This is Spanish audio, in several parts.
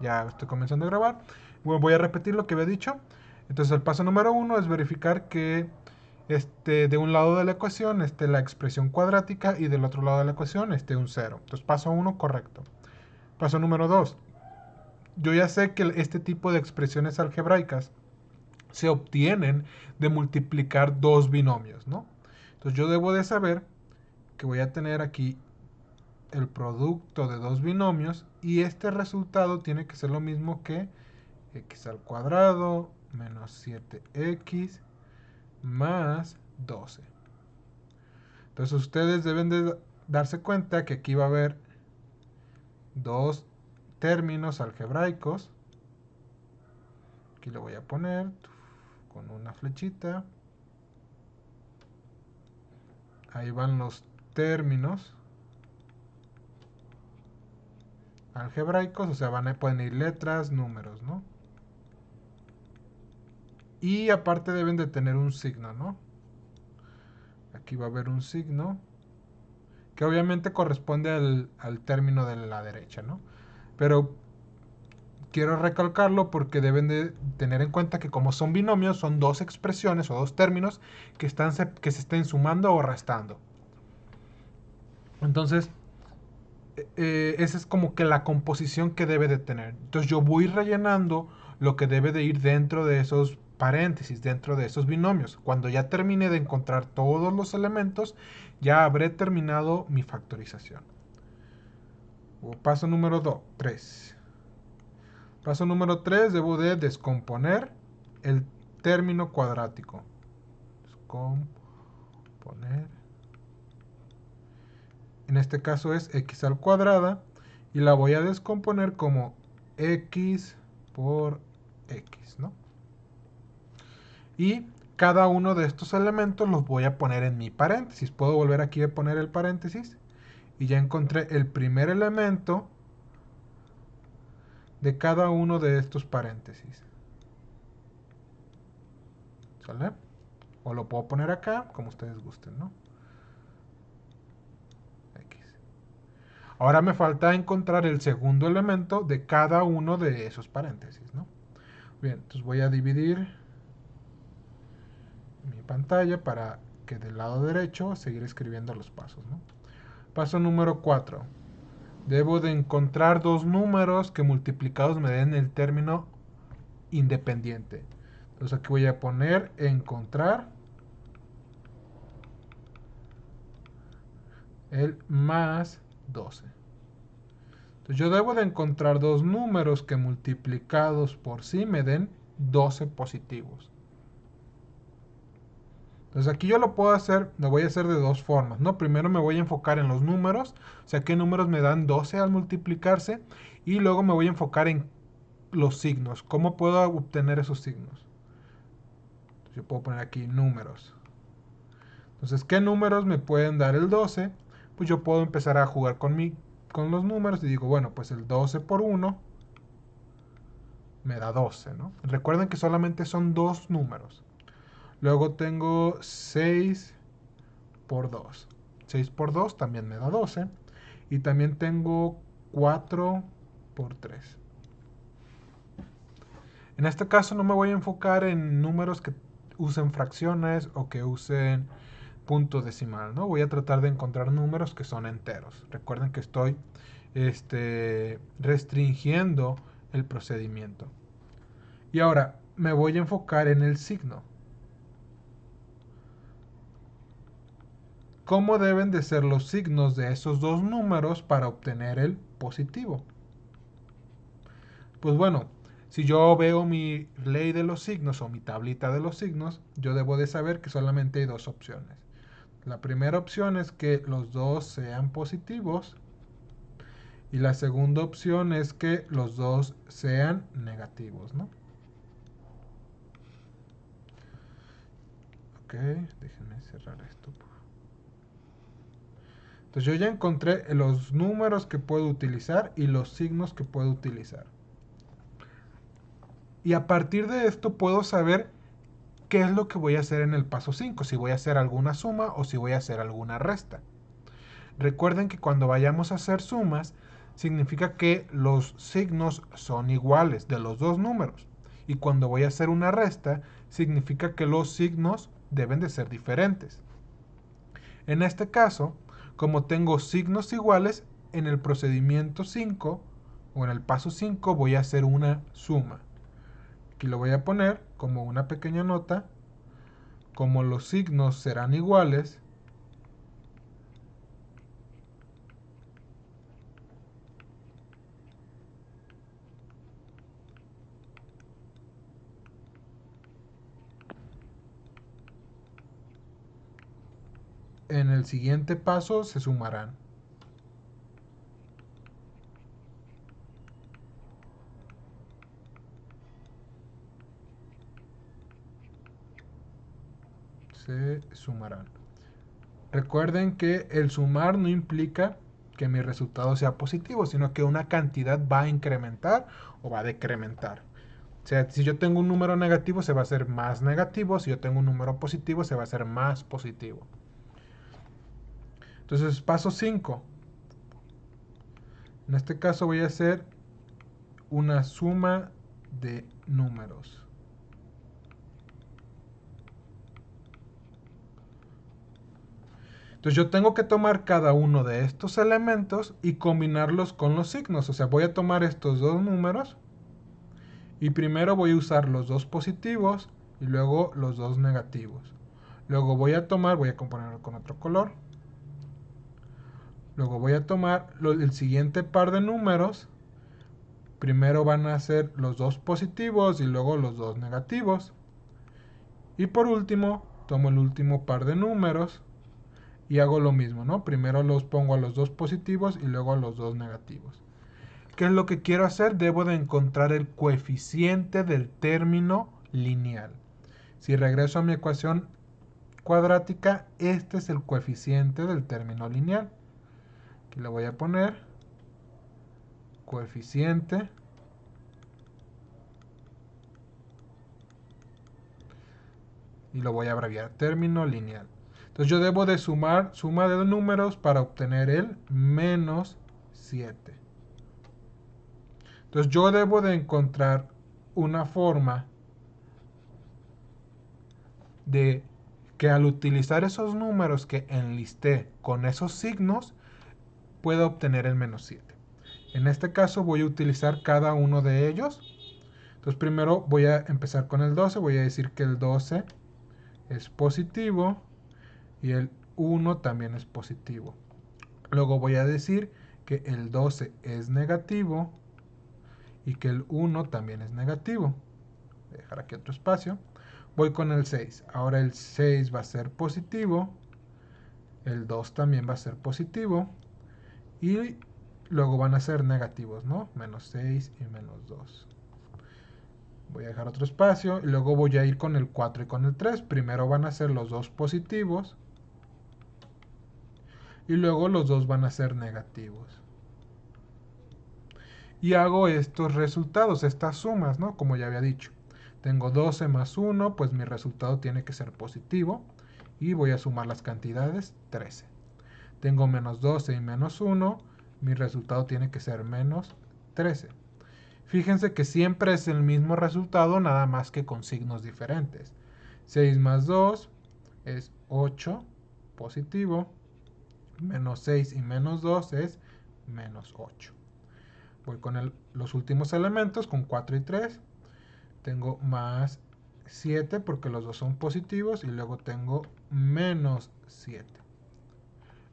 Ya estoy comenzando a grabar. Bueno, voy a repetir lo que había dicho. Entonces el paso número uno es verificar que de un lado de la ecuación esté la expresión cuadrática y del otro lado de la ecuación esté un cero. Entonces paso uno, correcto. Paso número 2. Yo ya sé que este tipo de expresiones algebraicas se obtienen de multiplicar dos binomios, ¿no? Entonces yo debo de saber que voy a tener aquí el producto de dos binomios y este resultado tiene que ser lo mismo que x al cuadrado menos 7x más 12. Entonces ustedes deben de darse cuenta que aquí va a haber dos términos algebraicos. Aquí lo voy a poner con una flechita. Ahí van los términos algebraicos, o sea, pueden ir letras, números, ¿no? Y aparte deben de tener un signo, ¿no? Aquí va a haber un signo que obviamente corresponde al término de la derecha, ¿no? Pero quiero recalcarlo porque deben de tener en cuenta que como son binomios, son dos expresiones o dos términos que se estén sumando o restando. Entonces, esa es como que la composición que debe de tener. Entonces yo voy rellenando lo que debe de ir dentro de esos paréntesis, dentro de esos binomios. Cuando ya termine de encontrar todos los elementos, ya habré terminado mi factorización. Paso número 3. Paso número 3, debo de descomponer el término cuadrático. Descomponer. En este caso es x al cuadrado y la voy a descomponer como x por x, ¿no? Y cada uno de estos elementos los voy a poner en mi paréntesis. Puedo volver aquí a poner el paréntesis y ya encontré el primer elemento de cada uno de estos paréntesis. ¿Sale? O lo puedo poner acá, como ustedes gusten, ¿no? X. Ahora me falta encontrar el segundo elemento de cada uno de esos paréntesis, ¿no? Bien, entonces voy a dividir mi pantalla para que del lado derecho seguir escribiendo los pasos, ¿no? Paso número 4. Debo de encontrar dos números que multiplicados me den el término independiente. Entonces aquí voy a poner encontrar el más 12. Entonces yo debo de encontrar dos números que multiplicados por sí me den 12 positivos. Entonces aquí yo lo puedo hacer, lo voy a hacer de dos formas, ¿no? Primero me voy a enfocar en los números, o sea, qué números me dan 12 al multiplicarse, y luego me voy a enfocar en los signos, cómo puedo obtener esos signos. Entonces yo puedo poner aquí números. Entonces, ¿qué números me pueden dar el 12? Pues yo puedo empezar a jugar con los números y digo, bueno, pues el 12 por 1 me da 12, ¿no? Recuerden que solamente son dos números. Luego tengo 6 por 2. 6 por 2 también me da 12. Y también tengo 4 por 3. En este caso no me voy a enfocar en números que usen fracciones o que usen punto decimal, ¿no? Voy a tratar de encontrar números que son enteros. Recuerden que estoy restringiendo el procedimiento. Y ahora me voy a enfocar en el signo. ¿Cómo deben de ser los signos de esos dos números para obtener el positivo? Pues bueno, si yo veo mi ley de los signos o mi tablita de los signos, yo debo de saber que solamente hay dos opciones. La primera opción es que los dos sean positivos y la segunda opción es que los dos sean negativos, ¿no? Ok, déjenme cerrar esto. Entonces yo ya encontré los números que puedo utilizar y los signos que puedo utilizar. Y a partir de esto puedo saber qué es lo que voy a hacer en el paso 5, si voy a hacer alguna suma o si voy a hacer alguna resta. Recuerden que cuando vayamos a hacer sumas, significa que los signos son iguales de los dos números. Y cuando voy a hacer una resta, significa que los signos deben de ser diferentes. En este caso, como tengo signos iguales, en el procedimiento 5 o en el paso 5 voy a hacer una suma. Aquí lo voy a poner como una pequeña nota. Como los signos serán iguales, en el siguiente paso se sumarán. Se sumarán. Recuerden que el sumar no implica que mi resultado sea positivo, sino que una cantidad va a incrementar o va a decrementar. O sea, si yo tengo un número negativo, se va a hacer más negativo. Si yo tengo un número positivo, se va a hacer más positivo. Entonces, paso 5. En este caso voy a hacer una suma de números. Entonces yo tengo que tomar cada uno de estos elementos y combinarlos con los signos. O sea, voy a tomar estos dos números y primero voy a usar los dos positivos y luego los dos negativos. Luego voy a componerlo con otro color. Luego voy a tomar el siguiente par de números. Primero van a ser los dos positivos y luego los dos negativos. Y por último, tomo el último par de números y hago lo mismo, ¿no? Primero los pongo a los dos positivos y luego a los dos negativos. ¿Qué es lo que quiero hacer? Debo de encontrar el coeficiente del término lineal. Si regreso a mi ecuación cuadrática, este es el coeficiente del término lineal. Aquí le voy a poner coeficiente y lo voy a abreviar, término lineal. Entonces yo debo de suma de números para obtener el menos 7. Entonces yo debo de encontrar una forma de que al utilizar esos números que enlisté con esos signos, pueda obtener el menos 7. En este caso voy a utilizar cada uno de ellos. Entonces primero voy a empezar con el 12, voy a decir que el 12 es positivo y el 1 también es positivo. Luego voy a decir que el 12 es negativo y que el 1 también es negativo. Voy a dejar aquí otro espacio. Voy con el 6. Ahora el 6 va a ser positivo. El 2 también va a ser positivo. Y luego van a ser negativos, ¿no? Menos 6 y menos 2. Voy a dejar otro espacio. Y luego voy a ir con el 4 y con el 3. Primero van a ser los dos positivos. Y luego los dos van a ser negativos. Y hago estos resultados, estas sumas, ¿no? Como ya había dicho. Tengo 12 más 1, pues mi resultado tiene que ser positivo. Y voy a sumar las cantidades, 13. Tengo menos 12 y menos 1, mi resultado tiene que ser menos 13. Fíjense que siempre es el mismo resultado, nada más que con signos diferentes. 6 más 2 es 8, positivo. Menos 6 y menos 2 es menos 8. Voy con los últimos elementos, con 4 y 3. Tengo más 7 porque los dos son positivos y luego tengo menos 7.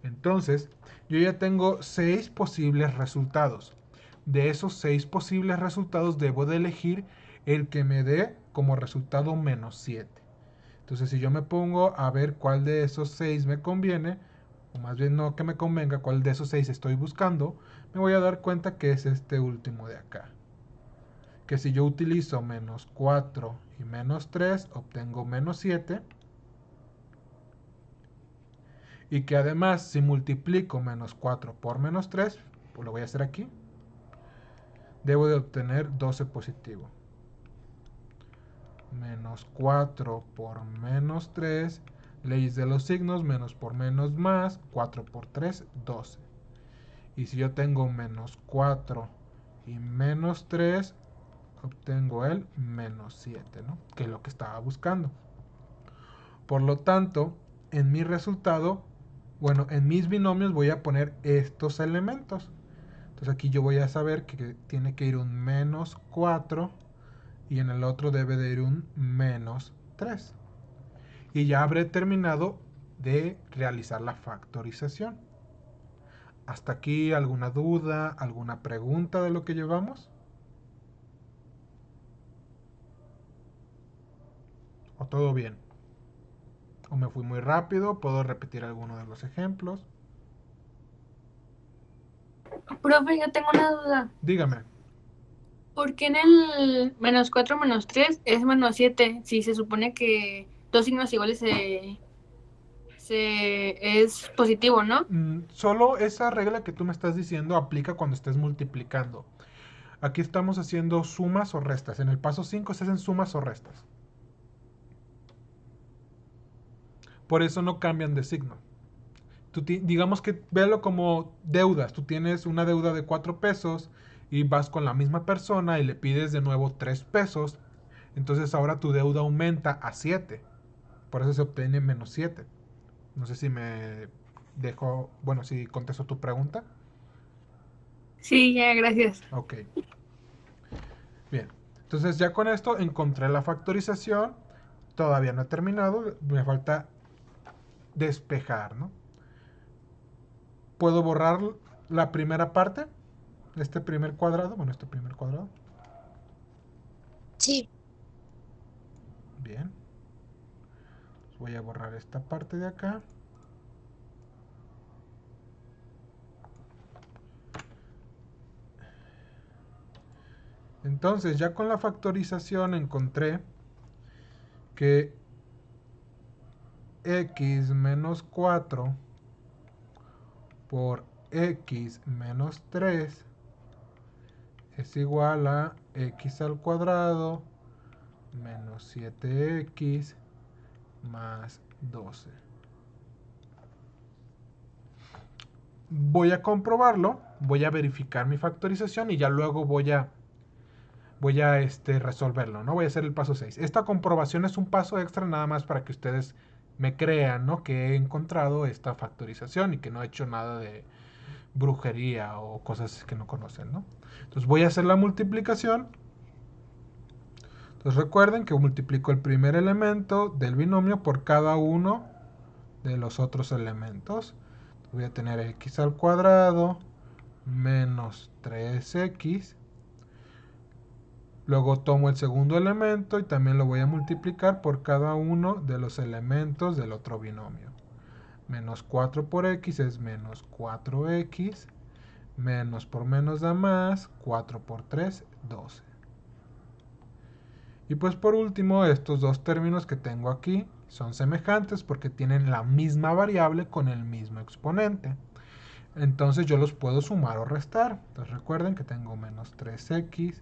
Entonces, yo ya tengo 6 posibles resultados. De esos 6 posibles resultados debo de elegir el que me dé como resultado menos 7. Entonces, si yo me pongo a ver cuál de esos 6 me conviene, o más bien no que me convenga, cuál de esos 6 estoy buscando, me voy a dar cuenta que es este último de acá. Que si yo utilizo menos 4 y menos 3, obtengo menos 7. Y que además, si multiplico menos 4 por menos 3, pues lo voy a hacer aquí, debo de obtener 12 positivo. Menos 4 por menos 3, leyes de los signos, menos por menos más, 4 por 3, 12. Y si yo tengo menos 4 y menos 3, obtengo el menos 7, ¿no? Que es lo que estaba buscando. Por lo tanto, en mi resultado, bueno, en mis binomios voy a poner estos elementos. Entonces aquí yo voy a saber que tiene que ir un menos 4 y en el otro debe de ir un menos 3. Y ya habré terminado de realizar la factorización. ¿Hasta aquí alguna duda, alguna pregunta de lo que llevamos? ¿O todo bien? ¿O me fui muy rápido? ¿Puedo repetir alguno de los ejemplos? Profe, yo tengo una duda. Dígame. ¿Por qué en el menos 4 menos 3 es menos 7? Si se supone que dos signos iguales es positivo, ¿no? Solo esa regla que tú me estás diciendo aplica cuando estés multiplicando. Aquí estamos haciendo sumas o restas. En el paso 5 se hacen sumas o restas. Por eso no cambian de signo. Digamos que véalo como deudas. Tú tienes una deuda de 4 pesos y vas con la misma persona y le pides de nuevo 3 pesos. Entonces ahora tu deuda aumenta a 7. Por eso se obtiene menos 7. No sé si me dejo, bueno, si contesto tu pregunta. Sí, ya, gracias. Ok, bien. Entonces ya con esto encontré la factorización. Todavía no he terminado. Me falta despejar, ¿no? Puedo borrar la primera parte, este primer cuadrado, bueno, este primer cuadrado. Sí. Bien. Voy a borrar esta parte de acá. Entonces, ya con la factorización encontré que x menos 4 por x menos 3 es igual a x al cuadrado menos 7x más 12. Voy a comprobarlo, voy a verificar mi factorización y ya luego voy a resolverlo, ¿no? Voy a hacer el paso 6. Esta comprobación es un paso extra nada más para que ustedes me crean, ¿no? Que he encontrado esta factorización y que no he hecho nada de brujería o cosas que no conocen, ¿no? Entonces voy a hacer la multiplicación. Entonces recuerden que multiplico el primer elemento del binomio por cada uno de los otros elementos. Voy a tener x al cuadrado menos 3x. Luego tomo el segundo elemento y también lo voy a multiplicar por cada uno de los elementos del otro binomio. Menos 4 por x es menos 4x. Menos por menos da más. 4 por 3, 12. Y pues por último, estos dos términos que tengo aquí son semejantes porque tienen la misma variable con el mismo exponente. Entonces yo los puedo sumar o restar. Entonces recuerden que tengo menos 3x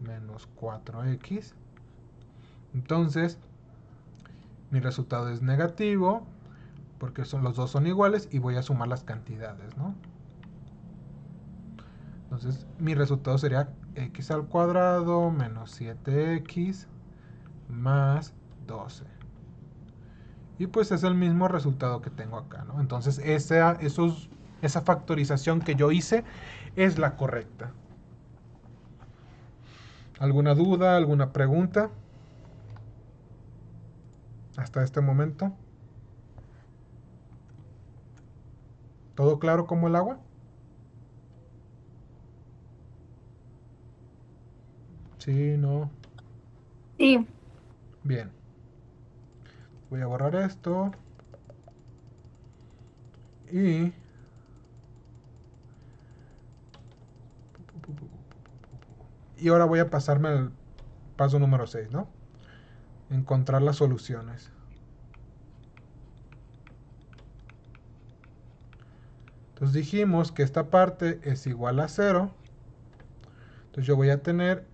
menos 4x. Entonces mi resultado es negativo porque los dos son iguales y voy a sumar las cantidades, ¿no? Entonces mi resultado sería x al cuadrado menos 7x más 12. Y pues es el mismo resultado que tengo acá, ¿no? Entonces esa factorización que yo hice es la correcta. ¿Alguna duda, alguna pregunta? Hasta este momento. ¿Todo claro como el agua? Sí, no. Sí. Bien. Voy a borrar esto. Y ahora voy a pasarme al paso número 6, ¿no? Encontrar las soluciones. Entonces dijimos que esta parte es igual a 0. Entonces yo voy a tener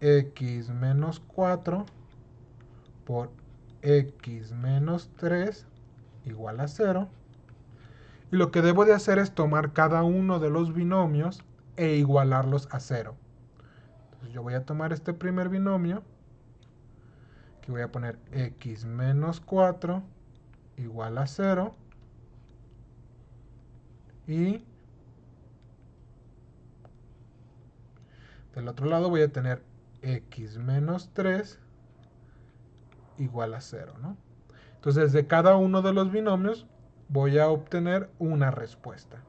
x menos 4 por x menos 3 igual a 0. Y lo que debo de hacer es tomar cada uno de los binomios e igualarlos a 0. Entonces yo voy a tomar este primer binomio, que voy a poner x menos 4 igual a 0. Y del otro lado voy a tener x menos 3 igual a 0, ¿no? Entonces de cada uno de los binomios voy a obtener una respuesta.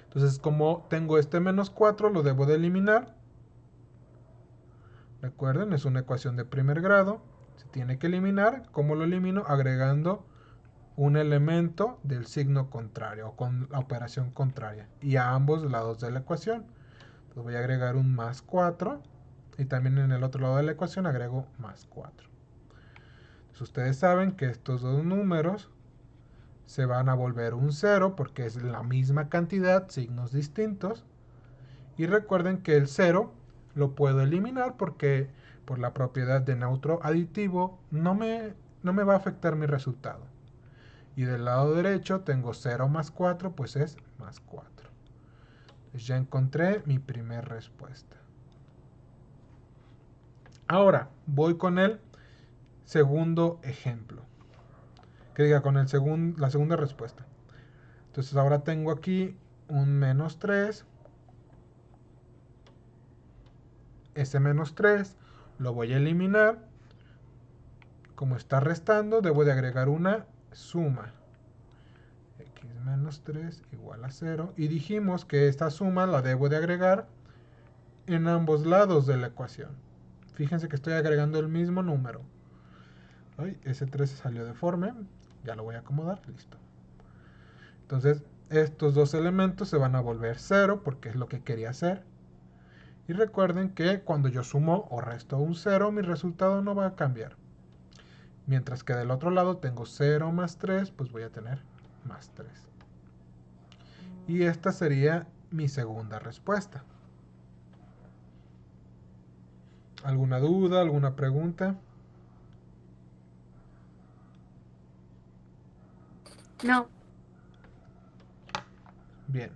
Entonces como tengo este menos 4, lo debo de eliminar. Recuerden, es una ecuación de primer grado. Se tiene que eliminar. ¿Cómo lo elimino? Agregando un elemento del signo contrario o con la operación contraria y a ambos lados de la ecuación. Entonces voy a agregar un más 4 y también en el otro lado de la ecuación agrego más 4. Entonces ustedes saben que estos dos números se van a volver un 0 porque es la misma cantidad, signos distintos. Y recuerden que el 0 lo puedo eliminar porque por la propiedad de neutro aditivo no me va a afectar mi resultado. Y del lado derecho tengo 0 más 4, pues es más 4. Entonces ya encontré mi primera respuesta. Ahora voy con el segundo ejemplo. Que diga con la segunda respuesta. Entonces ahora tengo aquí un menos 3. Ese menos 3 lo voy a eliminar. Como está restando, debo de agregar una suma. X menos 3 igual a 0. Y dijimos que esta suma la debo de agregar en ambos lados de la ecuación. Fíjense que estoy agregando el mismo número. Ay, ese 3 salió deforme. Ya lo voy a acomodar. Listo. Entonces, estos dos elementos se van a volver 0 porque es lo que quería hacer. Y recuerden que cuando yo sumo o resto un 0, mi resultado no va a cambiar. Mientras que del otro lado tengo 0 más 3, pues voy a tener más 3. Y esta sería mi segunda respuesta. ¿Alguna duda? ¿Alguna pregunta? No. Bien.